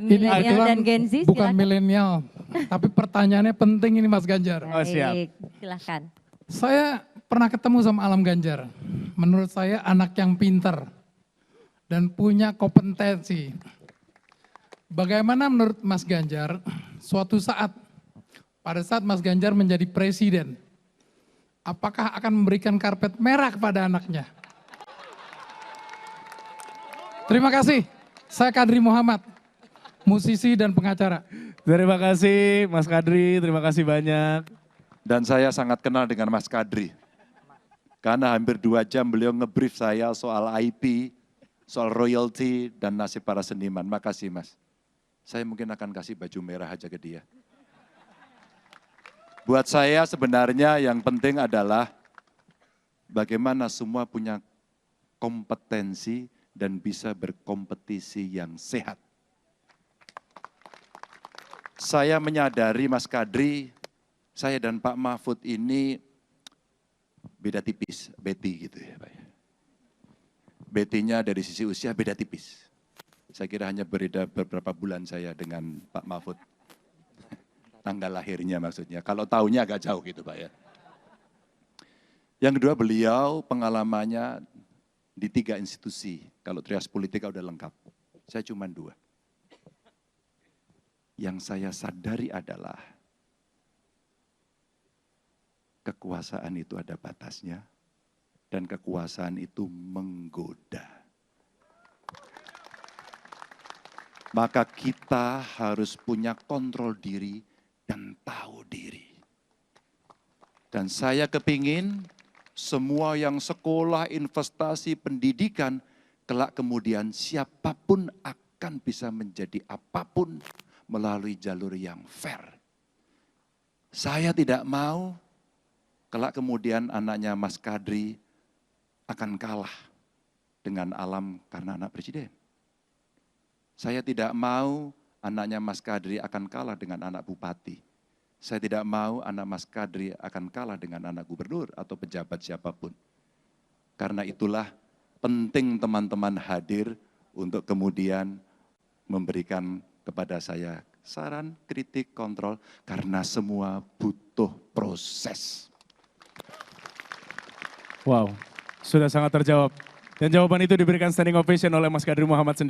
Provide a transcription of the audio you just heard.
Ini Milenial kebetulan dan Gen Z, bukan silakan. milenial, tapi pertanyaannya penting ini Mas Ganjar. Oh, siap. Baik, silahkan. Saya pernah ketemu sama Alam Ganjar. Menurut saya anak yang pinter dan punya kompetensi. Bagaimana menurut Mas Ganjar suatu saat, pada saat Mas Ganjar menjadi presiden, apakah akan memberikan karpet merah kepada anaknya? Terima kasih, saya Kadri Muhammad, musisi dan pengacara. Terima kasih Mas Kadri, terima kasih banyak. Dan saya sangat kenal dengan Mas Kadri. Karena hampir 2 jam beliau ngebrief saya soal IP, soal royalty, dan nasib para seniman. Makasih Mas. Saya mungkin akan kasih baju merah aja ke dia. Buat saya sebenarnya yang penting adalah bagaimana semua punya kompetensi dan bisa berkompetisi yang sehat. Saya menyadari Mas Kadri, saya dan Pak Mahfud ini beda tipis, Betty gitu ya Pak ya. Betty-nya dari sisi usia beda tipis. Saya kira hanya beda beberapa bulan saya dengan Pak Mahfud. Tanggal lahirnya maksudnya, kalau tahunnya agak jauh gitu Pak ya. Yang kedua beliau pengalamannya di 3 institusi, kalau trias politika udah lengkap. Saya cuma 2. Yang saya sadari adalah kekuasaan itu ada batasnya dan kekuasaan itu menggoda. Maka kita harus punya kontrol diri dan tahu diri. Dan saya kepingin semua yang sekolah, investasi, pendidikan, kelak kemudian siapapun akan bisa menjadi apapun melalui jalur yang fair. Saya tidak mau kelak kemudian anaknya Mas Kadri akan kalah dengan Alam karena anak presiden. Saya tidak mau anaknya Mas Kadri akan kalah dengan anak bupati. Saya tidak mau anak Mas Kadri akan kalah dengan anak gubernur atau pejabat siapapun. Karena itulah penting teman-teman hadir untuk kemudian memberikan kepada saya saran, kritik, kontrol, karena semua butuh proses. Wow, sudah sangat terjawab. Dan jawaban itu diberikan standing ovation oleh Mas Kadri Muhammad sendiri.